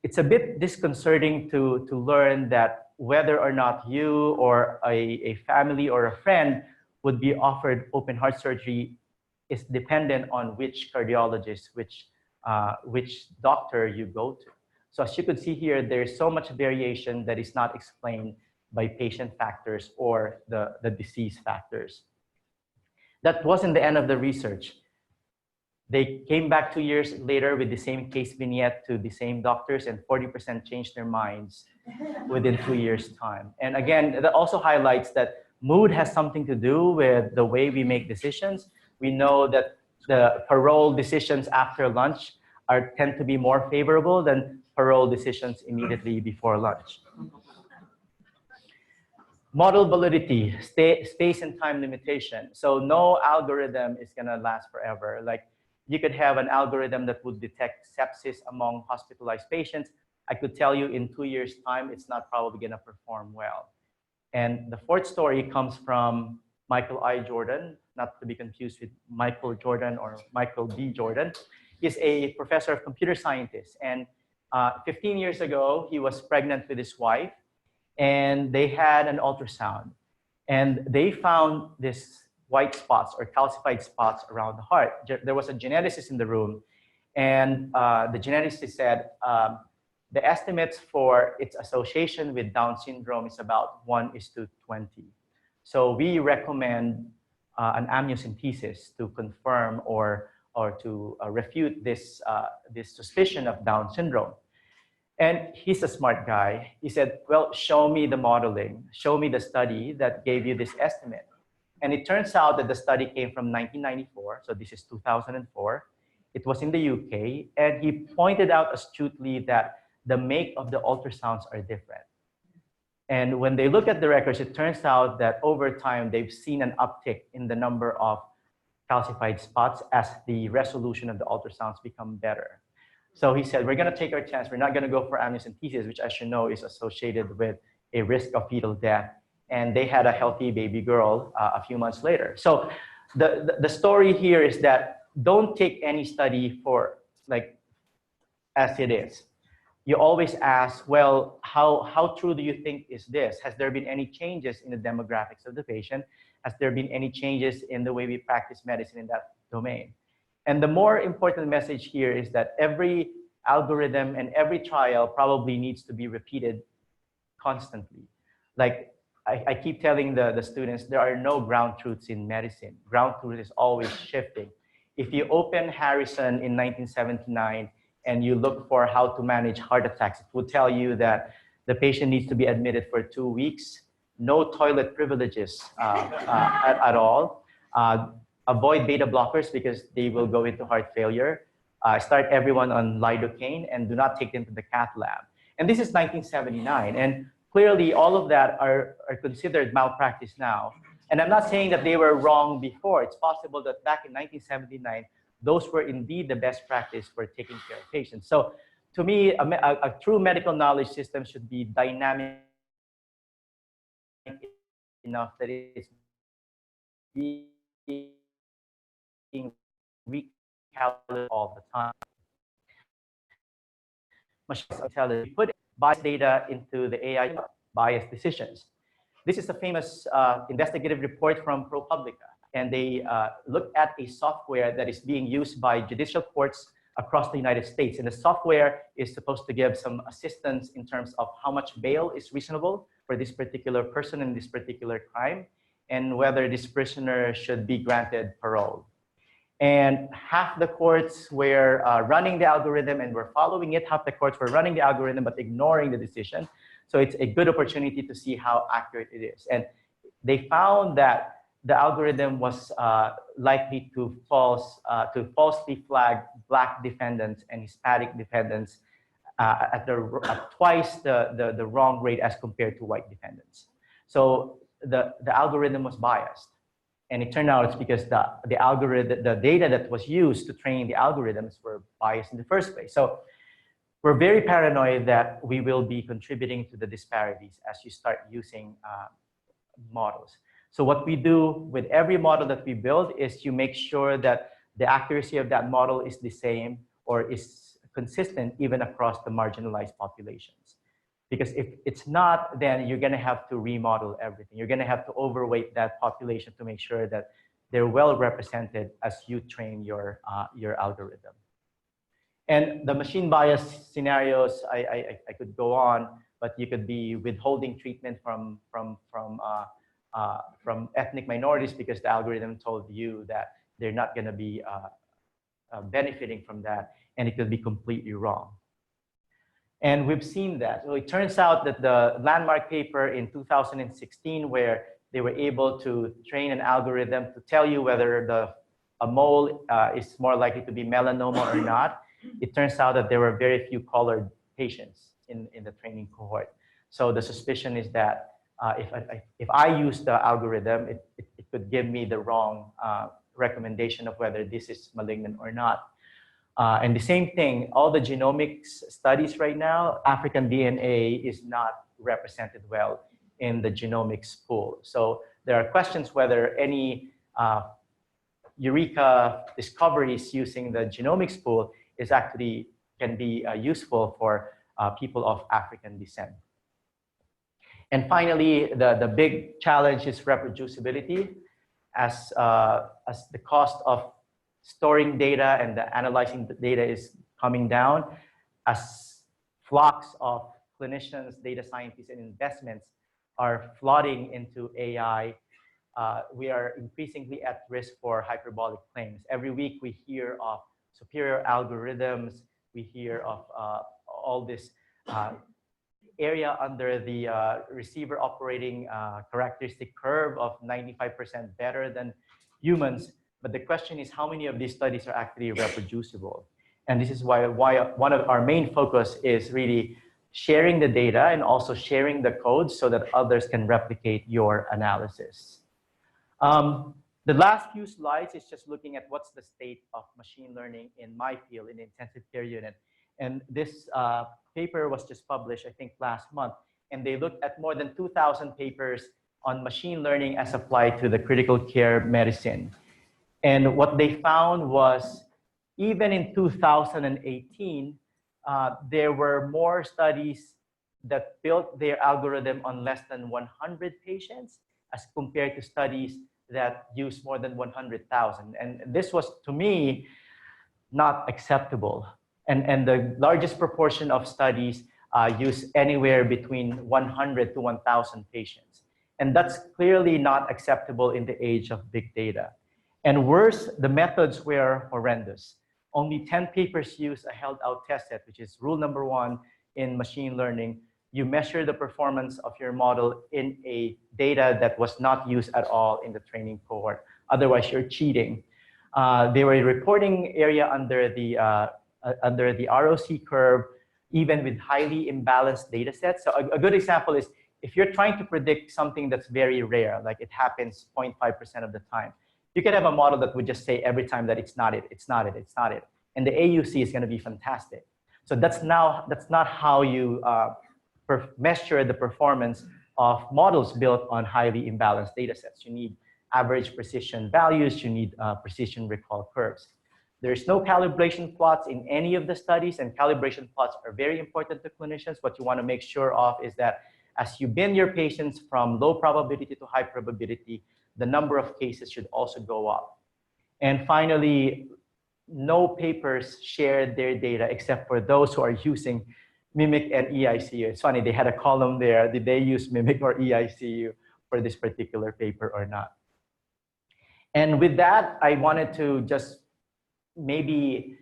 S3: it's a bit disconcerting to learn that whether or not you or a family or a friend would be offered open heart surgery is dependent on which cardiologist, which doctor you go to. So as you could see here, there's so much variation that is not explained by patient factors or the disease factors. That wasn't the end of the research. They came back 2 years later with the same case vignette to the same doctors, and 40% changed their minds within 2 years' time. And again, that also highlights that mood has something to do with the way we make decisions. We know that the parole decisions after lunch tend to be more favorable than parole decisions immediately before lunch. Model validity, space and time limitation. So no algorithm is gonna last forever. Like, you could have an algorithm that would detect sepsis among hospitalized patients. I could tell you in 2 years' time, it's not probably gonna perform well. And the fourth story comes from Michael I. Jordan, not to be confused with Michael Jordan or Michael B. Jordan. He's a professor of computer scientist. And 15 years ago, he was pregnant with his wife, and they had an ultrasound. And they found this white spots or calcified spots around the heart. There was a geneticist in the room, and the geneticist said, the estimates for its association with Down syndrome is about 1:20. So we recommend an amniocentesis to confirm or to refute this suspicion of Down syndrome. And he's a smart guy. He said, well, show me the modeling, show me the study that gave you this estimate. And it turns out that the study came from 1994, so this is 2004. It was in the UK, and he pointed out astutely that the make of the ultrasounds are different. And when they look at the records, it turns out that over time, they've seen an uptick in the number of calcified spots as the resolution of the ultrasounds become better. So he said, we're gonna take our chance. We're not gonna go for amniocentesis, which, as you know, is associated with a risk of fetal death. And they had a healthy baby girl a few months later. So the story here is that don't take any study for as it is. You always ask, well, how true do you think is this? Has there been any changes in the demographics of the patient? Has there been any changes in the way we practice medicine in that domain? And the more important message here is that every algorithm and every trial probably needs to be repeated constantly. Like I keep telling the students, there are no ground truths in medicine. Ground truth is always shifting. If you open Harrison in 1979 and you look for how to manage heart attacks, it will tell you that the patient needs to be admitted for 2 weeks, no toilet privileges at all. Avoid beta blockers because they will go into heart failure. Start everyone on lidocaine and do not take them to the cath lab. And this is 1979. And clearly, all of that are considered malpractice now. And I'm not saying that they were wrong before. It's possible that back in 1979, those were indeed the best practice for taking care of patients. So to me, a true medical knowledge system should be dynamic enough that it's being recalibrated all the time. Machine intelligence, we put biased data into the AI, biased decisions. This is a famous investigative report from ProPublica, and they looked at a software that is being used by judicial courts across the United States. And the software is supposed to give some assistance in terms of how much bail is reasonable for this particular person in this particular crime, and whether this prisoner should be granted parole. And half the courts were running the algorithm and were following it. Half the courts were running the algorithm but ignoring the decision. So it's a good opportunity to see how accurate it is. And they found that the algorithm was likely to falsely flag Black defendants and Hispanic defendants at twice the wrong rate as compared to white defendants. So the algorithm was biased. And it turned out it's because the algorithm, the data that was used to train the algorithms were biased in the first place. So we're very paranoid that we will be contributing to the disparities as you start using models. So what we do with every model that we build is you make sure that the accuracy of that model is the same or is consistent even across the marginalized populations. Because if it's not, then you're gonna have to remodel everything. You're gonna have to overweight that population to make sure that they're well represented as you train your algorithm. And the machine bias scenarios, I could go on, but you could be withholding treatment from ethnic minorities because the algorithm told you that they're not gonna be benefiting from that, and it could be completely wrong. And we've seen that. So it turns out that the landmark paper in 2016, where they were able to train an algorithm to tell you whether a mole is more likely to be melanoma or not, it turns out that there were very few colored patients in the training cohort. So the suspicion is that if I use the algorithm, it could give me the wrong recommendation of whether this is malignant or not. And the same thing, all the genomics studies right now, African DNA is not represented well in the genomics pool. So there are questions whether any Eureka discoveries using the genomics pool is actually can be useful for people of African descent. And finally, the big challenge is reproducibility, as the cost of storing data and analyzing the data is coming down, as flocks of clinicians, data scientists, and investments are flooding into AI. We are increasingly at risk for hyperbolic claims. Every week we hear of superior algorithms. We hear of all this area under the receiver operating characteristic curve of 95% better than humans. But the question is, how many of these studies are actually reproducible? And this is why one of our main focus is really sharing the data and also sharing the code so that others can replicate your analysis. The last few slides is just looking at what's the state of machine learning in my field, in the intensive care unit. And this paper was just published, I think, last month. And they looked at more than 2,000 papers on machine learning as applied to the critical care medicine. And what they found was, even in 2018, there were more studies that built their algorithm on less than 100 patients as compared to studies that use more than 100,000. And this was, to me, not acceptable. And the largest proportion of studies use anywhere between 100 to 1,000 patients. And that's clearly not acceptable in the age of big data. And worse, the methods were horrendous. Only 10 papers use a held out test set, which is rule number 1 in machine learning. You measure the performance of your model in a data that was not used at all in the training cohort. Otherwise, you're cheating. They were reporting area under the ROC curve. even with highly imbalanced data sets. So a good example is if you're trying to predict something that's very rare, like it happens 0.5% of the time, you can have a model that would just say every time that it's not it, it's not it, it's not it. And the AUC is going to be fantastic. So that's not how you measure the performance of models built on highly imbalanced data sets. You need average precision values, you need precision recall curves. There's no calibration plots in any of the studies, and calibration plots are very important to clinicians. What you want to make sure of is that as you bin your patients from low probability to high probability, the number of cases should also go up. And finally, no papers shared their data except for those who are using MIMIC and EICU. It's funny, they had a column there. Did they use MIMIC or EICU for this particular paper or not? And with that, I wanted to just maybe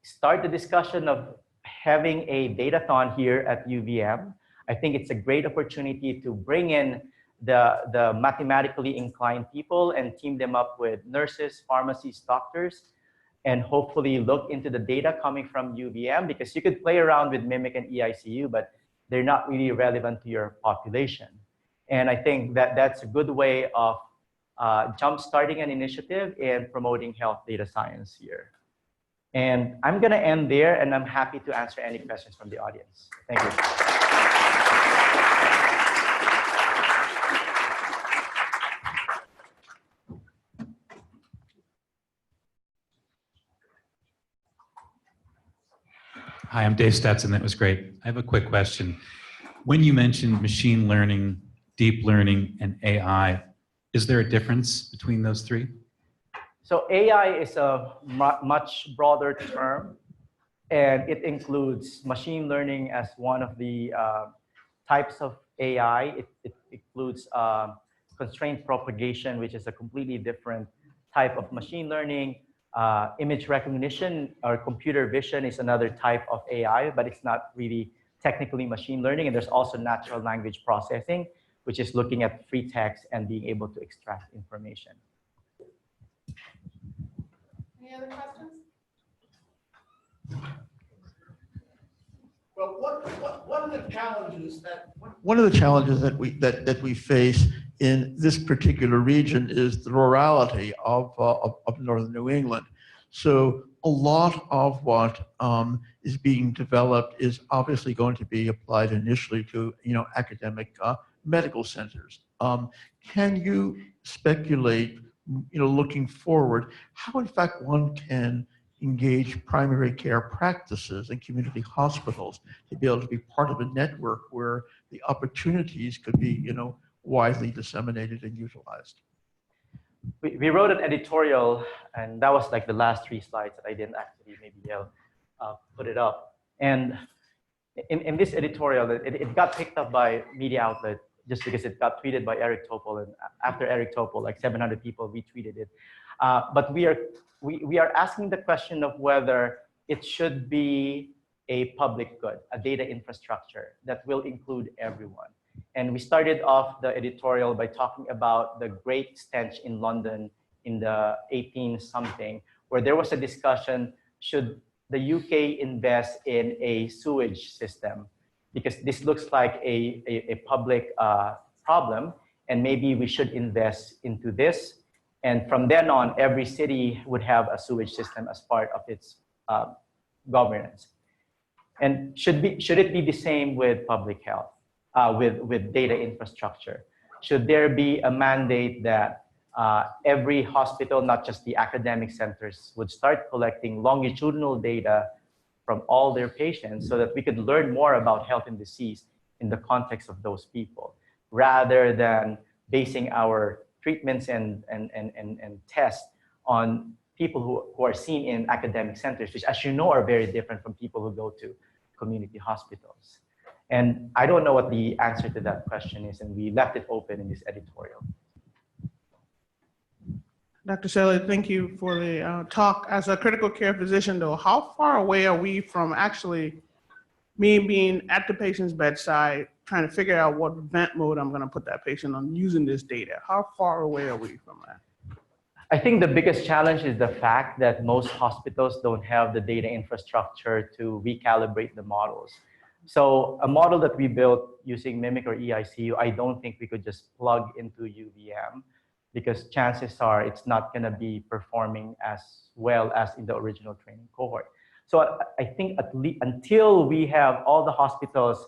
S3: start the discussion of having a Datathon here at UVM. I think it's a great opportunity to bring in the mathematically inclined people and team them up with nurses, pharmacists, doctors, and hopefully look into the data coming from UVM, because you could play around with MIMIC and EICU, but they're not really relevant to your population. And I think that that's a good way of jump-starting an initiative in promoting health data science here. And I'm going to end there, and I'm happy to answer any questions from the audience. Thank you.
S4: Hi, I'm Dave Stetson. That was great. I have a quick question. When you mentioned machine learning, deep learning, and AI, is there a difference between those three?
S3: So AI is a much broader term, and it includes machine learning as one of the types of AI. It includes constraint propagation, which is a completely different type of machine learning. Image recognition or computer vision is another type of AI, but it's not really technically machine learning. And there's also natural language processing, which is looking at free text and being able to extract information.
S5: Any other questions?
S6: Well, one of the challenges that we face in this particular region is the rurality of northern New England. So a lot of what is being developed is obviously going to be applied initially to academic medical centers. Can you speculate, looking forward, how in fact one can engage primary care practices and community hospitals to be able to be part of a network where the opportunities could be, widely disseminated and utilized?
S3: We wrote an editorial, and that was like the last 3 slides that I didn't actually maybe put it up. And in this editorial, it got picked up by media outlet just because it got tweeted by Eric Topol, and after Eric Topol, like 700 people retweeted it. But we are asking the question of whether it should be a public good, a data infrastructure that will include everyone. And we started off the editorial by talking about the Great Stench in London in the 18-something, where there was a discussion, should the UK invest in a sewage system? Because this looks like a public problem, and maybe we should invest into this. And from then on, every city would have a sewage system as part of its governance. And should it be the same with public health, with data infrastructure? Should there be a mandate that every hospital, not just the academic centers, would start collecting longitudinal data from all their patients so that we could learn more about health and disease in the context of those people, rather than basing our treatments and tests on people who are seen in academic centers, which, as you know, are very different from people who go to community hospitals. And I don't know what the answer to that question is, and we left it open in this editorial.
S5: Dr. Celi, thank you for the talk. As a critical care physician, though, how far away are we from actually me being at the patient's bedside, trying to figure out what vent mode I'm going to put that patient on using this data? How far away are we from that?
S3: I think the biggest challenge is the fact that most hospitals don't have the data infrastructure to recalibrate the models. So a model that we built using Mimic or EICU, I don't think we could just plug into UVM, because chances are it's not going to be performing as well as in the original training cohort. So I think at least until we have all the hospitals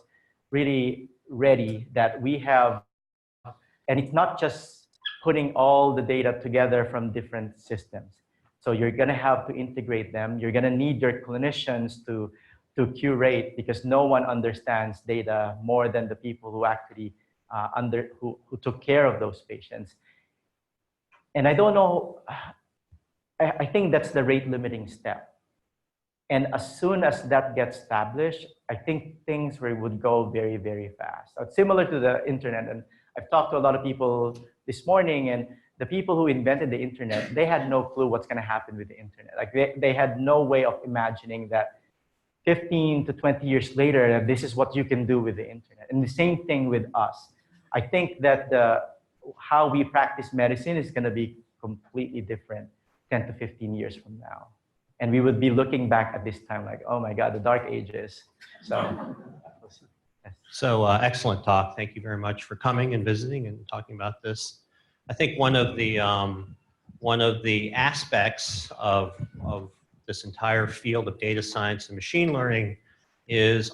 S3: really ready, that we have, and it's not just putting all the data together from different systems. So you're going to have to integrate them. You're going to need your clinicians to curate, because no one understands data more than the people who actually who took care of those patients. And I don't know, I think that's the rate limiting step. And as soon as that gets established, I think things would go very, very fast. So it's similar to the internet. And I've talked to a lot of people this morning, and the people who invented the internet, they had no clue what's going to happen with the internet. Like they had no way of imagining that 15 to 20 years later, that this is what you can do with the internet. And the same thing with us. I think that how we practice medicine is going to be completely different 10 to 15 years from now. And we would be looking back at this time like, oh my God, the dark ages. So,
S7: So excellent talk. Thank you very much for coming and visiting and talking about this. I think one of the aspects of this entire field of data science and machine learning is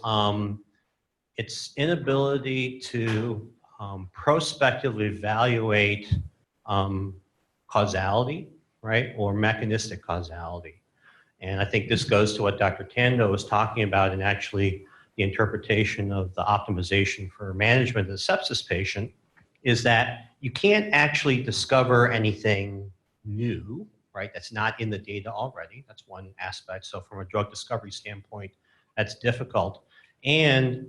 S7: its inability to prospectively evaluate causality, right, or mechanistic causality. And I think this goes to what Dr. Tando was talking about, and actually the interpretation of the optimization for management of the sepsis patient, is that you can't actually discover anything new, right? That's not in the data already. That's one aspect. So from a drug discovery standpoint, that's difficult. And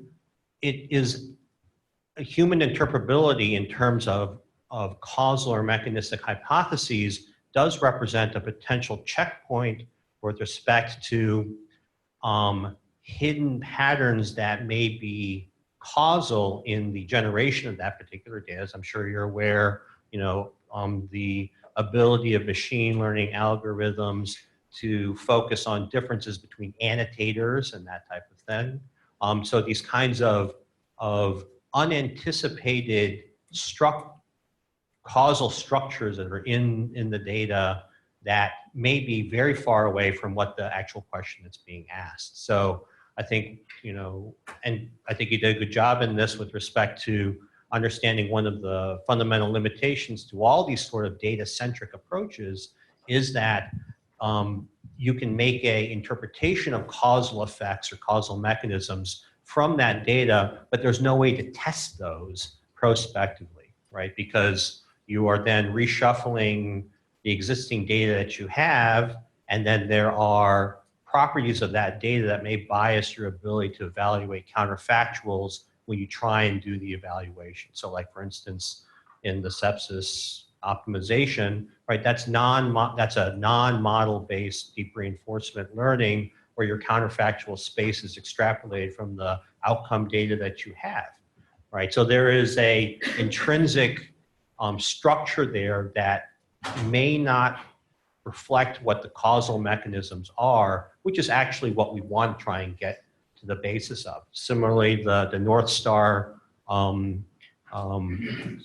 S7: it is a human interpretability in terms of causal or mechanistic hypotheses does represent a potential checkpoint with respect to hidden patterns that may be causal in the generation of that particular data. As I'm sure you're aware, the ability of machine learning algorithms to focus on differences between annotators and that type of thing. So these kinds of unanticipated causal structures that are in the data that may be very far away from what the actual question that's being asked. So I think, and I think you did a good job in this with respect to understanding one of the fundamental limitations to all these sort of data-centric approaches is that you can make an interpretation of causal effects or causal mechanisms from that data, but there's no way to test those prospectively, right? Because you are then reshuffling the existing data that you have, and then there are properties of that data that may bias your ability to evaluate counterfactuals when you try and do the evaluation. So like, for instance, in the sepsis optimization, right, that's a non-model based deep reinforcement learning where your counterfactual space is extrapolated from the outcome data that you have, right? So there is a intrinsic structure there that may not reflect what the causal mechanisms are, which is actually what we want to try and get to the basis of. Similarly, the North Star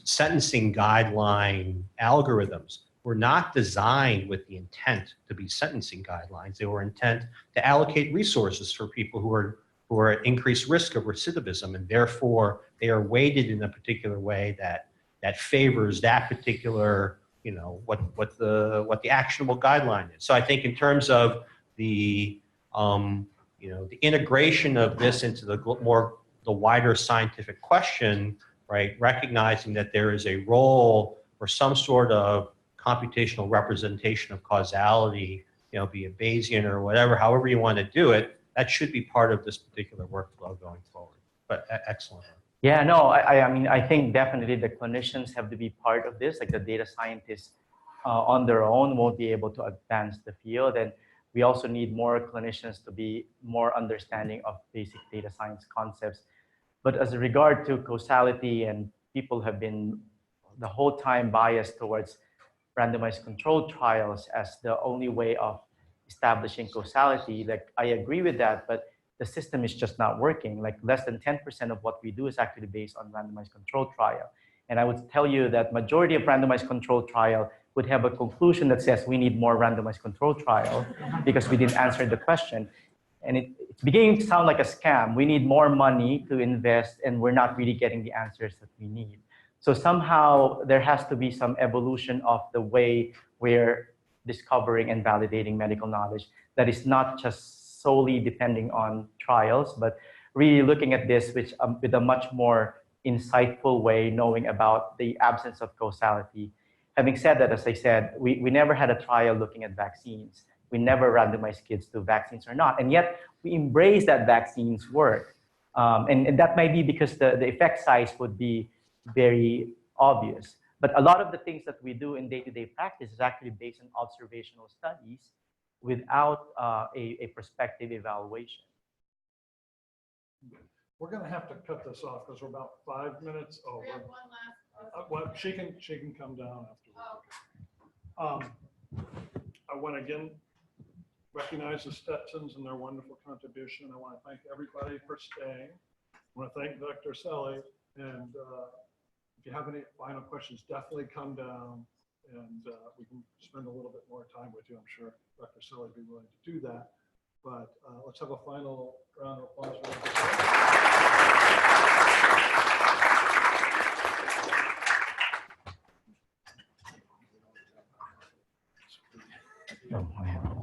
S7: sentencing guideline algorithms were not designed with the intent to be sentencing guidelines. They were intent to allocate resources for people who are at increased risk of recidivism, and therefore they are weighted in a particular way that favors that particular, what the actionable guideline is. So I think in terms of the the integration of this into the wider scientific question, right? Recognizing that there is a role for some sort of computational representation of causality, be it Bayesian or whatever, however you want to do it, that should be part of this particular workflow going forward. But excellent.
S3: Yeah, no, I mean, I think definitely the clinicians have to be part of this. Like the data scientists on their own won't be able to advance the field. And we also need more clinicians to be more understanding of basic data science concepts. But as regard to causality, and people have been the whole time biased towards randomized controlled trials as the only way of establishing causality. Like, I agree with that, but the system is just not working. Like, less than 10% of what we do is actually based on randomized controlled trial. And I would tell you that majority of randomized controlled trial would have a conclusion that says we need more randomized controlled trial because we didn't answer the question. And it's beginning to sound like a scam. We need more money to invest, and we're not really getting the answers that we need. So somehow there has to be some evolution of the way we're discovering and validating medical knowledge that is not just solely depending on trials, but really looking at this with a much more insightful way, knowing about the absence of causality. Having said that, as I said, we never had a trial looking at vaccines. We never randomized kids to vaccines or not. And yet we embrace that vaccines work. And that might be because the effect size would be very obvious. But a lot of the things that we do in day-to-day practice is actually based on observational studies without a prospective evaluation.
S2: We're going to have to cut this off because we're about 5 minutes over.
S8: We have one last.
S2: Well, she can come down afterwards. I want to again recognize the Stetsons and their wonderful contribution. I want to thank everybody for staying. I want to thank Dr. Celi. And if you have any final questions, definitely come down and we can spend a little bit more time with you. I'm sure Dr. Celi would be willing to do that. But let's have a final round of applause for
S3: Oh, I have